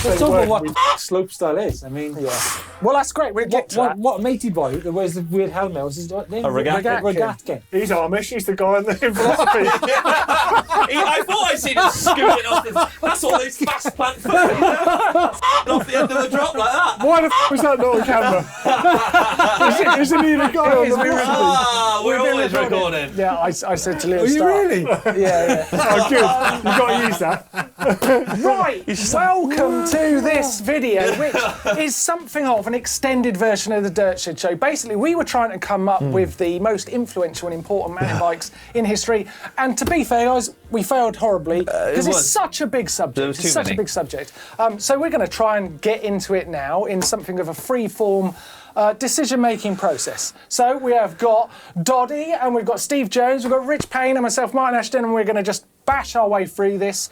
Let's talk about what slopestyle is. I mean, Well, that's great. We'll get to that. What matey boy who wears the weird helmet? What's his name? Regatkin. He's Amish. He's the guy in philosophy. I thought I'd seen him scooting off that's all those fast plant foot. Off the end of the drop like that. Why the was that not on camera? Isn't he the guy on the We're always recording. Yeah, I said to Leo. Are you really? Yeah. Oh, good. You've got to use that. Right, welcome to this video, which is something of an extended version of the Dirt Shed Show. Basically, we were trying to come up with the most influential and important mountain bikes in history, and to be fair, guys, we failed horribly because it's such a big subject. It's such a big subject. So we're going to try and get into it now in something of a free-form decision-making process. So we have got Doddy, and we've got Steve Jones, we've got Rich Payne, and myself, Martin Ashton, and we're going to just bash our way through this.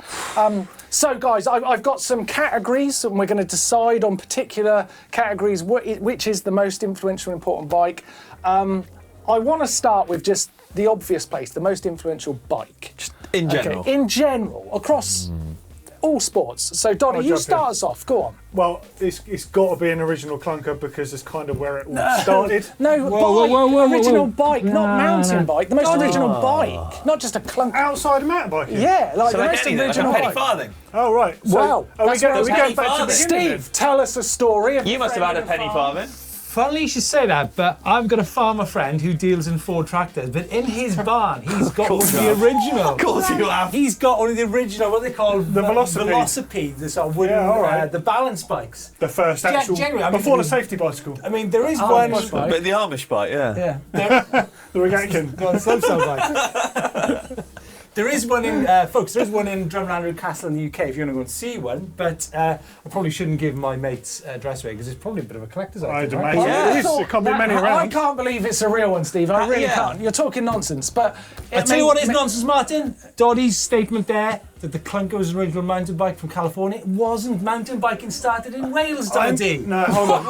So guys, I've got some categories, and we're going to decide on particular categories which is the most influential, important bike. I want to start with just the obvious place, the most influential bike. Just in general. Okay, in general, across all sports. So Doddy, you start us off. Go on. Well, it's got to be an original clunker because it's kind of where it all started. No, original bike, not mountain bike. The most original bike, not just a clunker. Outside of mountain biking? Yeah, like So the like most anything, original like a penny bike. farthing. Oh, right. So Wow, are we that's going what back penny to the farthing. beginning? Steve, tell us a story. Of You must have had a penny farthing. Funny you should say that, but I've got a farmer friend who deals in Ford tractors, but in his barn, he's got one of the original. Of course you have. He's got one of the original, what they call The velocipede. velocipede, the sort of wooden, Yeah, all right. the balance bikes. The first actual, generally, I mean, before the safety bicycle. I mean, there is one. Amish bike. But the Amish bike, yeah. The Regatkin. No, the slopestyle bike. There is one in, folks, there is one in Drumlanrig Castle in the UK if you want to go and see one, but I probably shouldn't give my mate's address away because it's probably a bit of a collector's item. I'd right? imagine Yeah. it is. There can't be many I around. can't believe it's a real one, Steve. I really Yeah. can't. You're talking nonsense, but... I'll tell you what is nonsense, Martin. Doddy's statement there that the clunker was an original mountain bike from California. It wasn't. Mountain biking started in Wales, Doddy. No, hold on.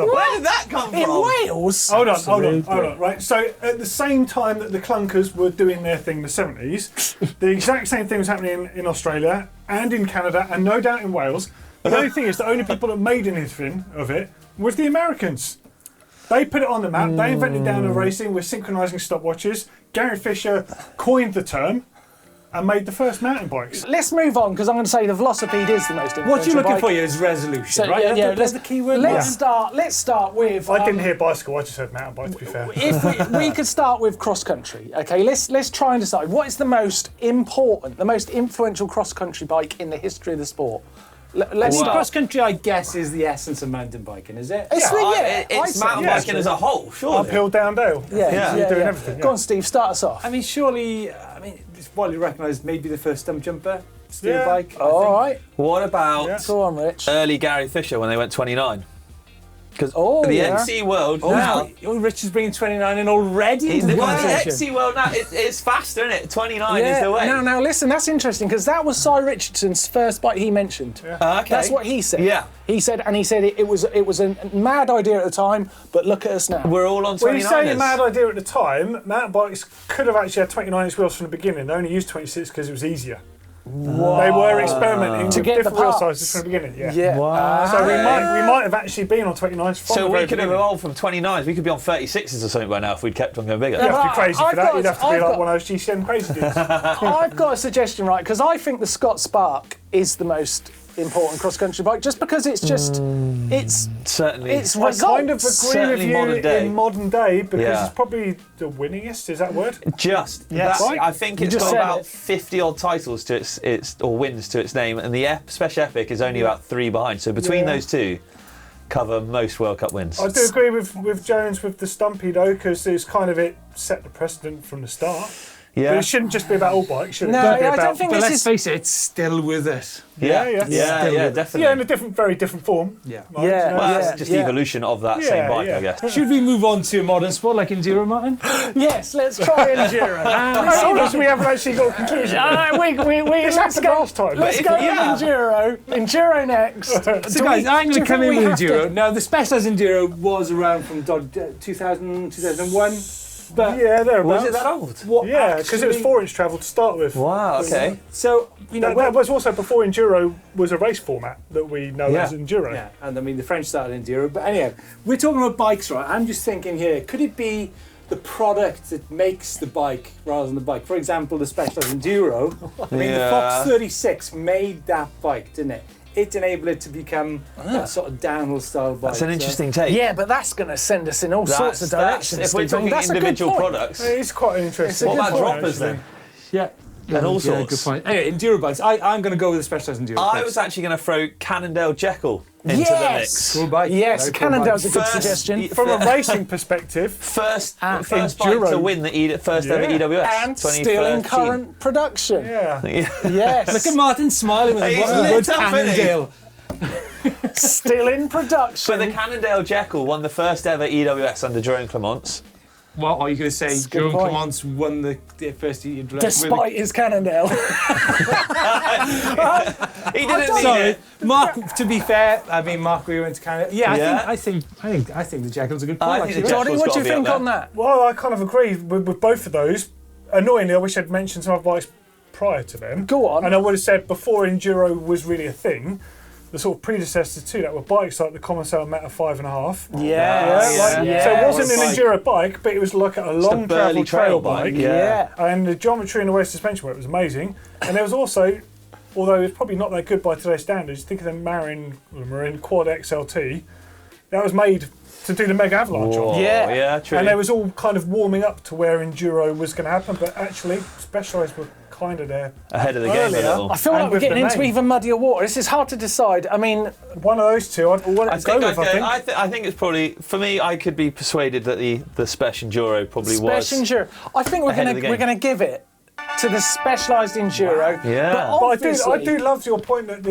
Where did that come from? In Wales? Hold on. Right. So at the same time that the clunkers were doing their thing in the 70s, the exact same thing was happening in Australia and in Canada and no doubt in Wales. The only thing is the only people that made anything of it was the Americans. They put it on the map. They invented downhill racing with synchronising stopwatches. Gary Fisher coined the term and made the first mountain bikes. Let's move on, because I'm going to say the velocipede is the most influential What you're looking bike. for here is resolution, So, right? yeah, That's the key word. Let's start with... I didn't hear bicycle, I just heard mountain bike, to be fair. If we could start with cross country, okay? Let's try and decide what is the most important, the most influential cross country bike in the history of the sport. Let's start. Cross country, I guess, is the essence of mountain biking, is it? It's It's mountain biking as a whole, surely. Uphill, down dale. Yeah. Doing everything. Go on, Steve, start us off. I mean, surely, it's widely recognised, maybe the first stump jumper steel Yeah. bike. All right, What about go on, Rich. early Gary Fisher when they went 29? Because the yeah. XC World now... Rich is bringing 29 in already. He's the guy in the Wow. XC World now. It's faster, isn't it? 29 is the way. Now, listen, that's interesting, because that was Cy Richardson's first bike he mentioned. Okay. That's what he said. Yeah. He said it was a mad idea at the time, but look at us now. We're all on 29ers. When you say a mad idea at the time, mountain bikes could have actually had 29-inch wheels from the beginning. They only used 26 because it was easier. Whoa. They were experimenting To with get the different wheel parts. sizes from the beginning. Yeah. Yeah. Wow. So we might have actually been on 29s from So the we very could have beginning. evolved from 29s. We could be on 36s or something by now if we'd kept on going bigger. You'd have to be But crazy for I've that. got- You'd have to be I've like got- one of those GCN crazy dudes. I've got a suggestion, right? Because I think the Scott Spark is the most important cross-country bike, just because it's just it's Certainly. it's I kind of results. agree with Certainly you modern day. in modern day because Yeah. it's probably the winningest. Is that word? Just. Yes. That- I think it's just got said about it. 50 odd titles to its or wins to its name, and the Special Epic is only about 3 behind. So between Yeah. those two, cover most World Cup wins. I do agree with Jones with the Stumpy though, because it's kind of it set the precedent from the start. But Yeah. it shouldn't just be about all bikes, should it? No, It should be I don't about think But this let's is. face it, it's still with us. Yeah, Yeah, yeah. yeah, definitely. yeah, in a very different form. Yeah. Right, Yeah. you know? Well, Yeah, that's just yeah. evolution of that Yeah, same bike, yeah. I guess. Should we move on to modern sport like Enduro, Martin? Yes, let's try Enduro. Obviously, we haven't actually got a conclusion. Let's go. last time. Let's go with Enduro. Enduro next. So guys, I'm going to come in with have Enduro. to- Now, the Specialized Enduro was around from 2000, 2001. But Yeah, thereabouts. Was it that old? what Yeah, because it was actually- 4-inch travel to start with. Wow. Okay. So you know, That was also before Enduro was a race format that we know Yeah. as Enduro. yeah, and I mean the French started Enduro, but anyhow, we're talking about bikes, right? I'm just thinking here, could it be the product that makes the bike rather than the bike? For example, the Specialized Enduro. I mean, the Yeah. Fox 36 made that bike, didn't it? It enabled it to become that sort of downhill style bike. That's an So- interesting take. Yeah, but that's going to send us in all sorts of directions. If we're Stephen. talking That's a good individual point. products, It is quite interesting. what good about point, droppers then? Yeah. And all Yeah, sorts. good point. Anyway, Enduro bikes. I'm going to go with the Specialized Enduro. I first. was actually going to throw Cannondale Jekyll into the Yes. mix. Cool bike. Yes, Very cool Cannondale's a bike. good First- suggestion. From a racing perspective, First bike Enduro. to win the first ever Yeah. EWS. And still in 2013. current production. yeah. Yes. Look at Martin smiling with He's a lit good up, isn't he? Cannondale. Still in production. But the Cannondale Jekyll won the first ever EWS under Jerome Clements. What are you going to say? That's a good Jerome point. Clements won the first Enduro. Despite his Cannondale. He didn't need Sorry, it. Mark. To be fair, I mean, Mark, we went to Canada. Yeah, Yeah. I think the Jekyll's a good I point. think actually. the Johnny, Jekyll's what do gotta you be up think there. on that? Well, I kind of agree with both of those. Annoyingly, I wish I'd mentioned some other bikes prior to them. Go on. And I would have said before Enduro was really a thing, the sort of predecessors to that were bikes like the Common Meta 5.5. Yes. Yeah, like, yes. So it wasn't an Bike. Enduro bike, but it was like a long burly travel trail trail bike, bike. Yeah. And the geometry and the way suspension work was amazing. And there was also, although it's probably not that good by today's standards, think of the Marin Quad XLT. That was made to do the Mega Avalanche Whoa, on. Yeah. yeah, true. And they was all kind of warming up to where Enduro was going to happen, but actually Specialized were kind of there. Ahead of the game a earlier. little. I feel And like we're with the getting into name. even muddier water. This is hard to decide. I mean, One of those two I'd want I to go think, with, I think. I think it's probably, for me, I could be persuaded that the Special Enduro probably was. Special Enduro. I think ahead of the game. we're going to give it to the Specialised Enduro. Yeah. But But I obviously, do love your point that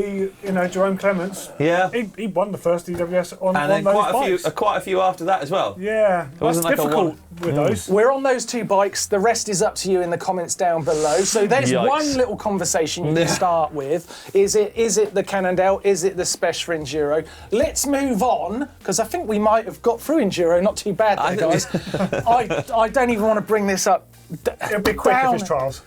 Jerome Clements, Yeah. he won the first EWS on And then those quite bikes. a few after that as well. Yeah, that's wasn't like a difficult one- with those. we're on those two bikes. The rest is up to you in the comments down below. So there's Yikes. one little conversation you can start with. Is it the Cannondale? Is it the Special Enduro? Let's move on, because I think we might have got through Enduro not too bad I there, think guys. I don't even want to bring this up. It'll be quick down- if it's trials.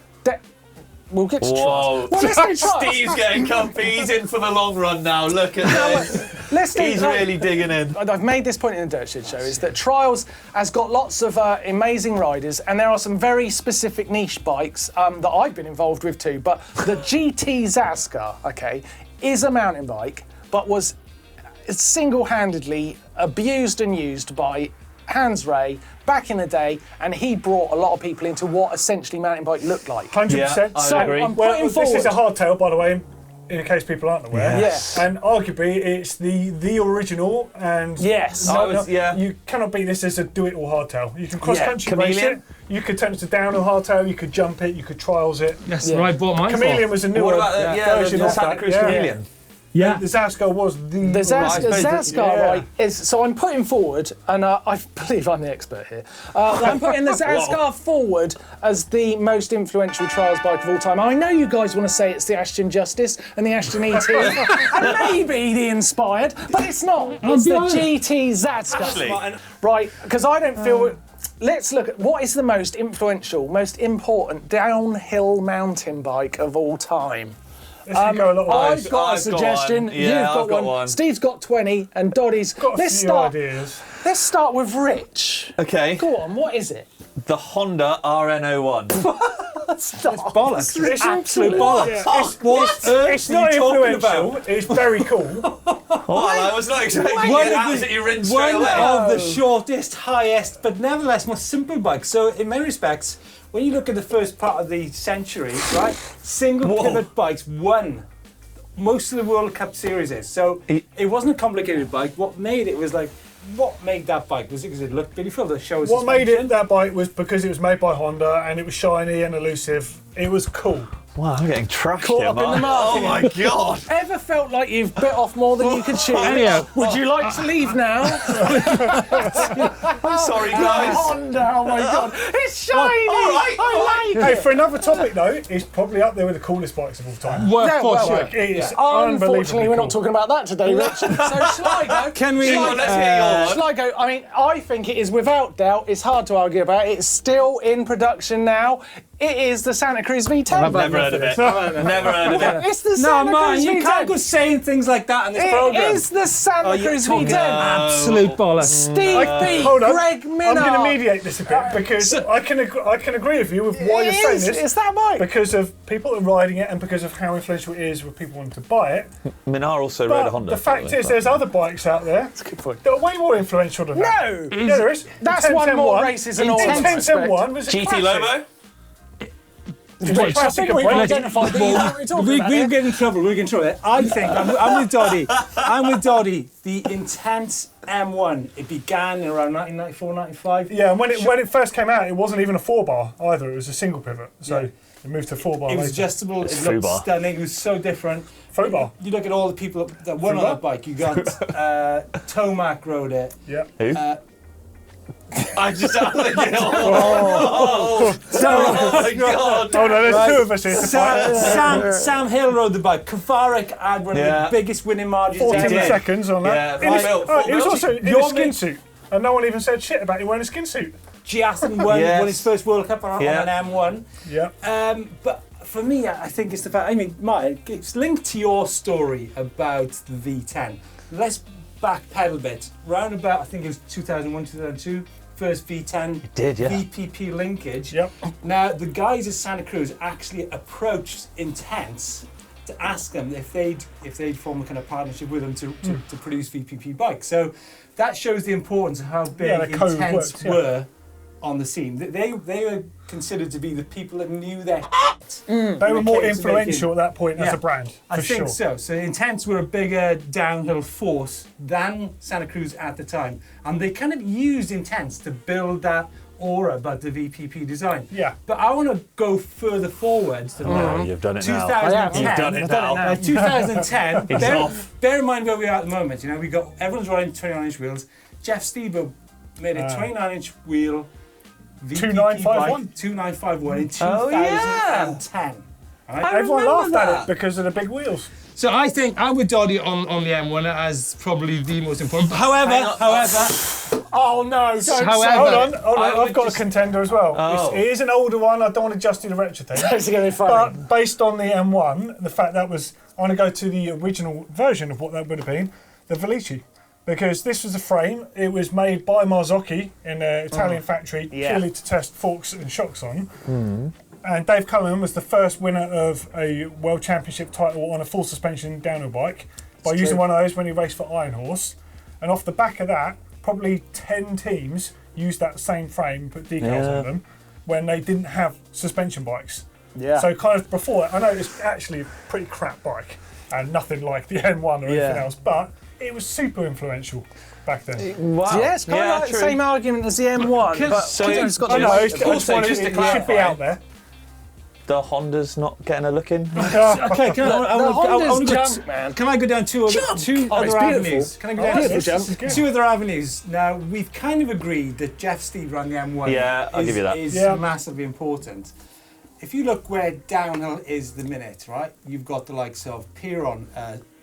We'll get to Whoa. trials. Well, let's do trials. Steve's getting comfy. He's in for the long run now. Look at this. Let's do He's really digging in. I've made this point in the Dirt Shed Show, is that Trials has got lots of amazing riders, and there are some very specific niche bikes that I've been involved with too. But the GT Zaska, okay, is a mountain bike, but was single-handedly abused and used by Hans Ray back in the day, and he brought a lot of people into what essentially mountain bike looked like. 100%. Yeah, I So agree. I'm Well, putting this forward. is a hardtail, by the way, in case people aren't aware. Yes. And arguably, it's the original, and Yes. Yeah. you cannot beat this as a do-it-all hardtail. You can cross-country race it. Chameleon? You could turn it to downhill hardtail. You could jump it. You could trials it. That's Yeah. what I bought mine Chameleon was a newer What about version the of Santa that. Cruz yeah. Chameleon? for. Yeah. The Zaska was the The I suppose Zaska, yeah. right, is, so I'm putting forward, and I believe I'm the expert here, I'm putting the Zaska forward as the most influential trials bike of all time. I know you guys want to say it's the Ashton Justice and the Ashton ET, and maybe the Inspired, but it's not. It's be the honest. GT Zaska. Actually. Right, because I don't feel... Let's look at what is the most influential, most important downhill mountain bike of all time. This can go a lot of ways. I've got a I've got suggestion. one. Yeah, You've got one. Steve's got 20, and Doddy's Got a let's few start. ideas. Let's start with Rich. Okay. Go on. What is it? The Honda RN01. Bollocks. It's Absolute Yeah, bollocks. it's not influential. It's very cool. Oh, I was not expecting One it. of Absolutely rinsed straight One away. of the shortest, highest, but nevertheless most simple bikes. So in many respects, when you look at the first part of the century, right, single Whoa. pivot bikes won most of the World Cup series. So it wasn't a complicated bike. What made it was like, what made that bike? Was it because it looked beautiful? The show was What made it that bike was because it was made by Honda and it was shiny and elusive. It was cool. Wow, I'm getting trashed Caught here, up in the Mark. market. Oh my god! Ever felt like you've bit off more than you could chew? Anyhow. Would you like to leave now? I'm sorry, guys. Honda, oh my god, it's shiny! all right, I like Hey, it! for another topic though, it's probably up there with the coolest bikes of all time. Well, Yeah, for well, sure. Like, it is Unfortunately, unbelievably we're not cool. talking about that today, Rich. So shall I go? Can we? Hang on, let's hear your one. Shall I go? I mean, I think it is without doubt, it's hard to argue about, it's still in production now. It is the Santa Cruz V10. Never heard of it. Never heard of it. It's the No, Santa man, Cruz you V10. can't go saying things like that in this It program. is the Santa you're Cruz talking V10. absolute bollocks. Steve B, Hold on. Greg Minard. I'm going to mediate this a bit because I can agree with you with why you're saying this. It's that bike. Because of people that are riding it and because of how influential it is with people wanting to buy it. Minar also rode a But Honda. the fact is, there's other bikes out there that are way more influential than that. No! Yeah, there is. That's The one 1010 more one. races and The all 1010 was a GT classic. Lobo? It was a I classic think of we've bikes. identified these. What are we talking about We here? get in trouble. We get in trouble. I think I'm with Doddy. I'm with Doddy. The Intense M1. It began in around 1994, 95. Yeah, and when it first came out, it wasn't even a 4-bar either. It was a single pivot. So it moved to 4-bar It was later. adjustable. It Fubar. looked stunning. It was so different. 4-bar. You look at all the people that won on that bike. You got Tomac rode it. Yeah. Who? I just oh my god! Oh no, there's two of us here to fight. Sam Hill rode the bike. Kavarik had one of Yeah. the biggest winning margins 14 ever. seconds on that. Yeah, In his- Phil, he was Phil, also in a your skin mate- suit. And no one even said shit about him wearing a skin suit. Giasson won his first World Cup on Yeah. an M1. Yeah. But for me, I think it's the fact. I mean, Mike, it's linked to your story about the V10. Let's backpedal a bit. Round about, I think it was 2001, 2002, first V10 did, yeah. VPP linkage. Yep. Now, the guys at Santa Cruz actually approached Intense to ask them if they'd form a kind of partnership with them to produce VPP bikes. So that shows the importance of how big the code Intense works, yeah. were on the scene. They were considered to be the people that knew their They were more came to influential at that point as Yeah. a brand. I For think sure. so. So Intense were a bigger downhill force than Santa Cruz at the time. And they kind of used Intense to build that aura about the VPP design. Yeah. But I want to go further forwards than that. You've done it now. 2010. You've done it now. 2010. It's bear, off. bear in mind where we are at the moment. You know, we got everyone's riding 29-inch wheels. Jeff Stieber made a 29-inch wheel VPP 2951. bike, 2951 in Oh, yeah. 2010. Right? Everyone laughed remember at it because of the big wheels. So I think I would Doddy on the M1 as probably the most important. However, Oh no, don't However- Hold I on. would I've got just- a contender as well. Oh. It is an older one. I don't want to just do the retro thing. It's going to be funny. But based on the M1, the fact that was, I want to go to the original version of what that would have been, the Velici. Because this was a frame, it was made by Marzocchi in an Italian factory purely to test forks and shocks on. And Dave Cullen was the first winner of a World Championship title on a full suspension downhill bike by using one of those when he raced for Iron Horse. And off the back of that, probably 10 teams used that same frame, put decals on them, when they didn't have suspension bikes. Yeah. So kind of before, I know it's actually a pretty crap bike and nothing like the N1 or anything else, but it was super influential back then. Wow. Yeah, it's kind of like the true. same argument as the M1, but so it's got I the know, it's Also, just to it should clarify, be out there. The Honda's not getting a look in. okay, can the Honda's junk, man. Can I go down two other it's other beautiful. avenues? Can I go down Beautiful This jump. is good. two other avenues? Now we've kind of agreed that Jeff Steve on the M1 Yeah, I'll give you that. is Yeah. massively important. If you look where downhill is the minute, right? You've got the likes of Piron,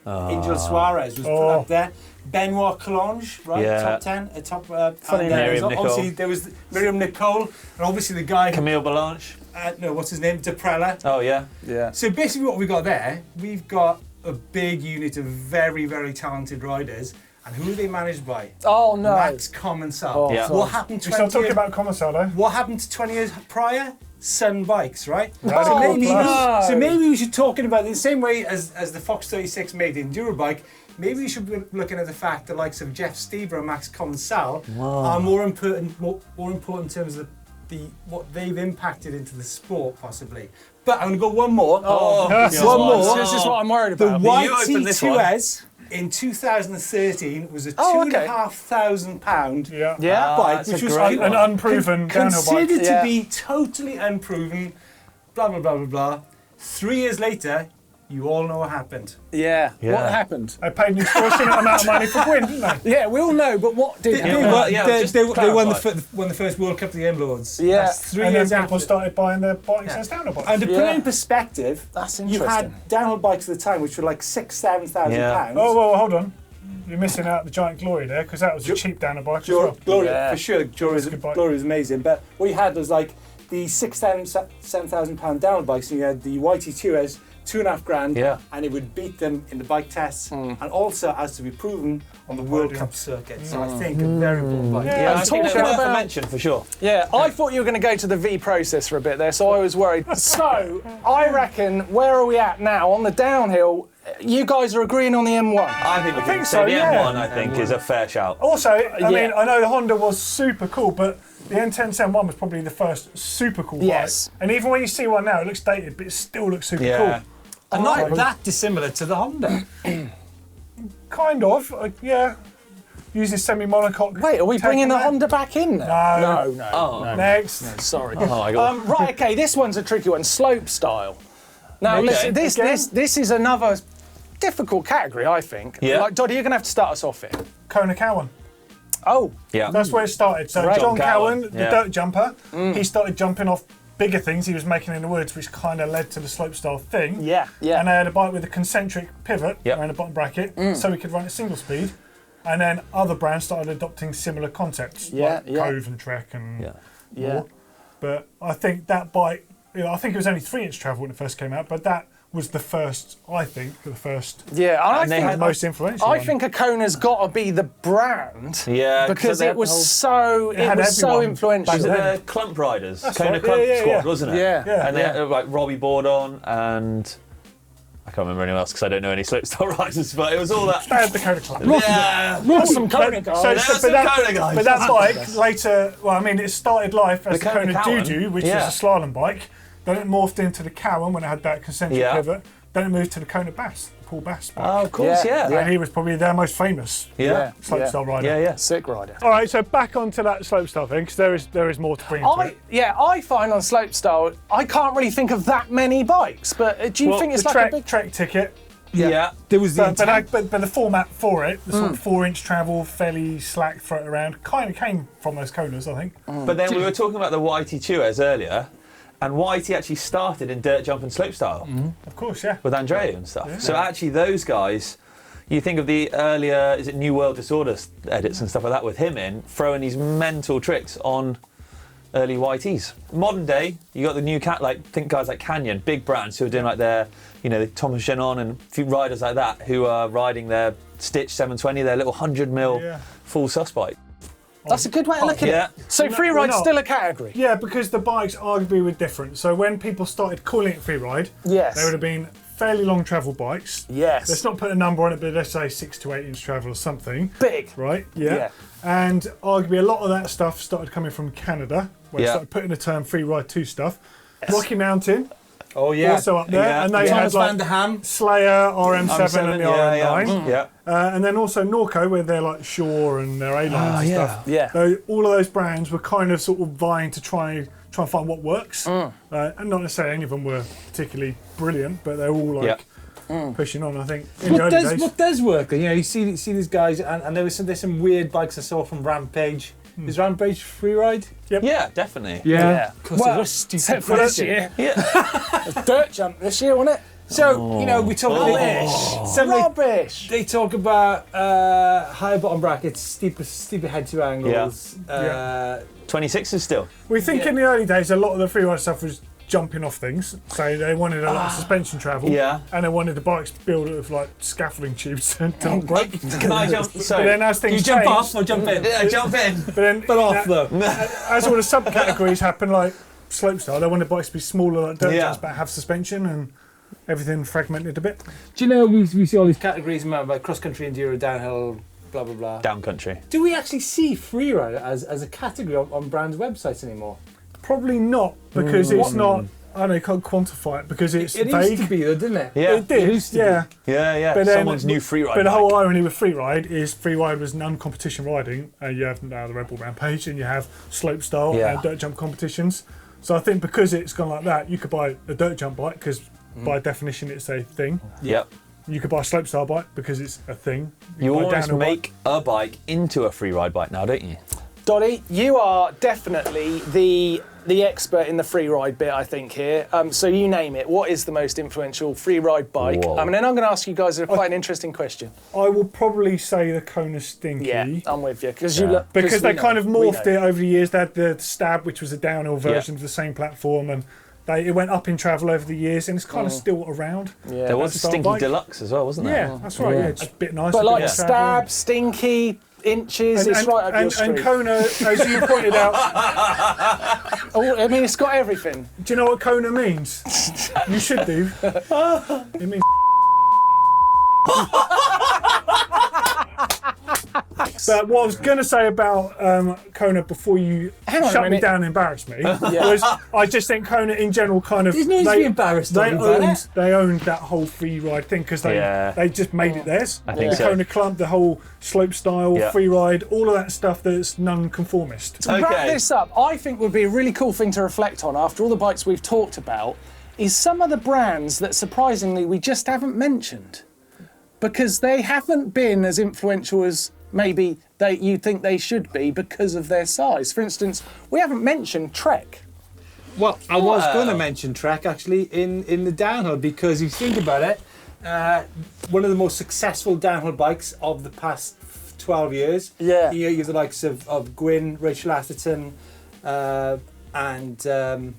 Angel Suarez was put up there, Benoit Collonge, right? Yeah. Top 10, top. Funny and name. there's Miriam Nicole. obviously there was Miriam Nicole, and obviously the guy. Camille Balanche. No, what's his name? Deprella. Oh, yeah. Yeah. So basically what we've got there, we've got a big unit of very, very talented riders. And who are they managed by? Oh no. Max Commensal. Oh, Yeah. What happened We're still 20 talking years, about Commissar what happened to 20 years prior? Sun bikes, right? Radical maybe, Plus. so maybe we should talking about it in the same way as the Fox 36 made the Enduro bike. Maybe we should be looking at the fact the likes of Jeff Stieber and Max Commensal are more important in terms of the what they've impacted into the sport, possibly. But I'm going to go one more. This is what I'm worried The about. white You open this one. T2S in 2013 was a £2,500 Yeah. Yeah. bike, that's which a was great An unproven downhill bike. considered Yeah. to be totally unproven. blah, blah, blah, blah, blah. 3 years later, you all know what happened. Yeah. Yeah. What happened? They paid an extortionate amount of money for Gwyn, didn't they? Yeah, we all know, but what did happen? They won the first World Cup of the M Lords. Yeah. That's 3 And years then after. people started buying their bikes as downhill bikes. And to put Yeah. it in perspective, That's you interesting. had downhill bikes at the time which were like £6,000-7,000 Yeah. pounds. Oh, well, hold on. You're missing out the Giant Glory there, because that was a cheap downhill bike as well. Glory, Yeah. for sure. Glory a good bike. is amazing. But what you had was like the £6,000-7,000 downhill bikes, and you had the YT2s, £2,500, Yeah. and it would beat them in the bike tests, and also as to be proven on the World Cup circuit. So I think a very important bike. Yeah, I'm I think talking they're worth a about- mention for sure. Yeah, I thought you were going to go to the V process for a bit there, so I was worried. So, I reckon, where are we at now? On the downhill, you guys are agreeing on the M1. I think we can think say so, the yeah. M1, I think, is a fair shout. Also, I mean, Yeah. I know the Honda was super cool, but the N10-1 was probably the first super cool Yes. bike. And even when you see one now, it looks dated, but it still looks super Yeah. cool. And not that dissimilar to the Honda. Kind of, yeah. Using semi-monocoque. Wait, are we bringing the taking Honda back in now? No. No. Oh, Next. Sorry. oh my God. Right, okay, this one's a tricky one. Slopestyle. Now, Okay. listen, Again? this is another difficult category, I think. Yeah. Like, Doddy, you're going to have to start us off here. Kona Cowan. Oh, Yeah. That's where it started. So Right. John John Cowan, Cowan, the yeah. dirt jumper, he started jumping off bigger things he was making in the woods, which kind of led to the slopestyle thing. yeah, yeah. And they had a bike with a concentric pivot Yep. around the bottom bracket, so we could run at single speed. And then other brands started adopting similar concepts, Yeah, like yeah. Cove and Trek and Yeah. yeah. more. But I think that bike, I think it was only 3-inch travel when it first came out, but that was the first, I think, the first, Yeah, and And they I had think, most influential I one. think a Kona's got to be the brand. Yeah, Because they it had was the whole- so had everyone influential. back Was it then. the Clump Riders? That's Kona right, Clump yeah, Squad, yeah. wasn't it? Yeah. Yeah. And they had like Robbie Bordon and I can't remember anyone else because I don't know any slopestyle riders, but it was all that. They had the Kona Club. Yeah. Some Kona guys. So, That's but, that, some Kona guys. but that bike later, well, I mean, it started life as The the Kona Kona Cowan, Doo-Doo, which yeah. was a slalom bike. Then it morphed into the Cowan when it had that concentric Yeah. pivot. Then it moved to the Kona Bass, Paul Bass bike. Oh, of course, Yeah, yeah. And he was probably their most famous Yeah. slopestyle rider. Yeah, yeah. Sick rider. All right, so back onto that slopestyle thing, because there is more to bring into it. I find on slopestyle, I can't really think of that many bikes, but do you Well, think it's The like Trek, a big... Trek ticket, Yeah. There was the but intent. the format for it, the sort of 4-inch travel, fairly slack, throw it around, kind of came from those Konas, I think. But then we were talking about the YT2s earlier, and YT actually started in dirt jump and slopestyle Of course, yeah. with Andreu and stuff. So actually, those guys, you think of the earlier, is it New World Disorder edits and stuff like that with him in, throwing these mental tricks on early YTs. Modern day, you got the new think guys like Canyon, big brands who are doing like their, Thomas Genon and a few riders like that who are riding their Stitch 720, their little 100mm Yeah. full sus bike. That's a good way to look at Yeah. it. So No, free we're ride's not. still a category? Yeah, because the bikes arguably were different. So when people started calling it freeride, Yes. they would have been fairly long travel bikes. Yes. Let's not put a number on it, but let's say 6 to 8 inch travel or something. Big. Right? Yeah. Yeah. And arguably a lot of that stuff started coming from Canada, where they Yeah. started putting the term freeride 2 stuff. Rocky Mountain, Oh yeah. also up there, Yeah. and they Thomas had like Van der Ham. Slayer, RM7 and the RM9. Yeah. And then also Norco, where they're like Shore and their A-lines and yeah. stuff. Yeah. So all of those brands were kind of sort of vying to try and find what works. And not necessarily any of them were particularly brilliant, but they're all like pushing on, I think, in the early days. What does work? You see these guys, and there's some weird bikes I saw from Rampage. Is Rampage freeride? Yeah, definitely. Yeah. Because Well, it was stupid. except for this year. Yeah. Dirt jump this year, wasn't it? So we talk Rubbish. They talk about higher bottom brackets, steeper head-to angles. 26 is still. We think in the early days, a lot of the freeride stuff was jumping off things. So they wanted a lot of suspension travel. Yeah. And they wanted the bikes built of like scaffolding tubes. And Can I jump? But Sorry. then as Do things you jump changed, off or jump in? Yeah, jump in. but Off though. as all the subcategories happen, like slopestyle, they wanted bikes to be smaller, like dirt Yeah. jumps, but have suspension and everything fragmented a bit. Do you know we see all these categories like cross country, enduro, downhill, blah blah blah. Down country. Do we actually see freeride as a category on brands' websites anymore? Probably not, because it's not. I don't know, you can't quantify it because it's It vague. used to be though, didn't it? Yeah. It did, used to yeah. Yeah. But then- Someone's new freeride. But the whole bike. irony with freeride is freeride was non-competition riding, and you have now the Red Bull Rampage, and you have slopestyle Yeah. and dirt jump competitions. So I think because it's gone like that, you could buy a dirt jump bike because by definition it's a thing. Yep. You could buy a slopestyle bike because it's a thing. You could buy a almost downhill make a bike into a freeride bike now, don't you? Dottie, you are definitely the expert in the freeride bit, I think, here. So you name it. What is the most influential freeride bike? Whoa. And then I'm going to ask you guys quite an interesting question. I will probably say the Kona Stinky. Yeah, I'm with you. Because Because they kind of morphed it over the years. They had the Stab, which was a downhill version of the same platform, and it went up in travel over the years, and it's kind of still around. Yeah. There was a style Stinky bike. Deluxe as well, wasn't there? Yeah, that's right. Yeah, just a bit nicer. But a bit like more Stab, travel. Stinky, Inches, it's right up your street. And Kona, as you pointed out, Oh, I mean, it's got everything. do you know what Kona means? You should do. It means. But what I was going to say about Kona before you Hang on a shut me minute. down and embarrass me was I just think Kona in general kind of There's no need to be embarrassed, They Tommy, about owned it. they owned that whole free ride thing because they just made it theirs. I think the so. Kona Club, the whole slope style, Yeah. free ride, all of that stuff that's non-conformist. To wrap Okay. this up, I think would be a really cool thing to reflect on after all the bikes we've talked about is some of the brands that surprisingly we just haven't mentioned. Because they haven't been as influential as maybe you'd think they should be because of their size. For instance, we haven't mentioned Trek. Well, I was going to mention Trek actually in the downhill because if you think about it, one of the most successful downhill bikes of the past 12 years. Yeah. You have the likes of Gwyn, Rachel Atherton, and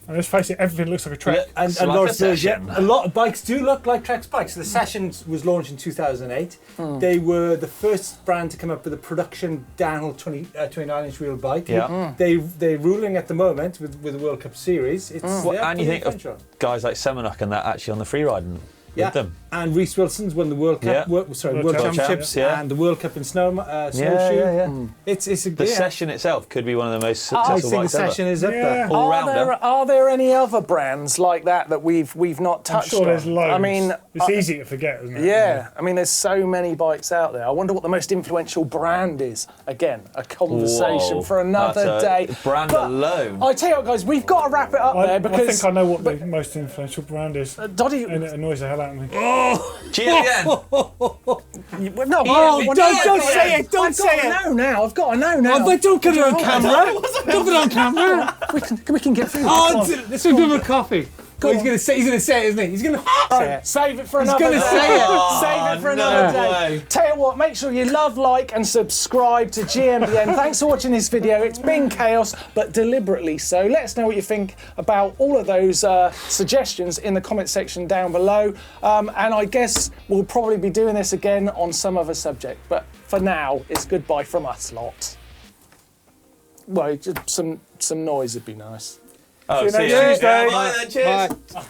let's face it, everything looks like a Trek. It's and like lots a of Session. a lot of bikes do look like Trek's bikes. The Session was launched in 2008. They were the first brand to come up with a production downhill 29-inch wheel bike. Yeah. They're ruling at the moment with the World Cup Series. It's Well, and you think of guys like Semenuk and that actually on the freeriding with them. And Reece Wilson's won the World Cup, Yeah. World World Championships, Champs, yeah. and the World Cup in snowshoe. Yeah. It's a The yeah. Session itself could be one of the most I successful think the bikes ever. Session is up Yeah. there. All Are rounder. there any other brands like that we've not I'm touched sure on? there's loads. I mean, it's easy to forget, isn't it? yeah. I mean, there's so many bikes out there. I wonder what the most influential brand is. Again, a conversation Whoa. for another That's day. a brand But alone. I tell you what, guys, we've got to wrap it up I there because think I know what the most influential brand is, Doddy, and it annoys the hell out of me. GMBN. no, Oh, well, don't say it, don't say it. I've got to know now. I've got to know now. But don't get it on camera. Don't put it on camera. we can get through this. Oh, let's go give him a coffee. Oh, he's going to say it, isn't he? He's going to say it. Save it for another gonna day. say it. Save it for another no day. way. Tell you what, make sure you love, like, and subscribe to GMBN. Thanks for watching this video. It's been chaos, but deliberately so. Let us know what you think about all of those suggestions in the comment section down below. And I guess we'll probably be doing this again on some other subject. But for now, it's goodbye from us lot. Well, just some noise would be nice. Oh, See you see next ya. Tuesday. Bye then, cheers. Bye.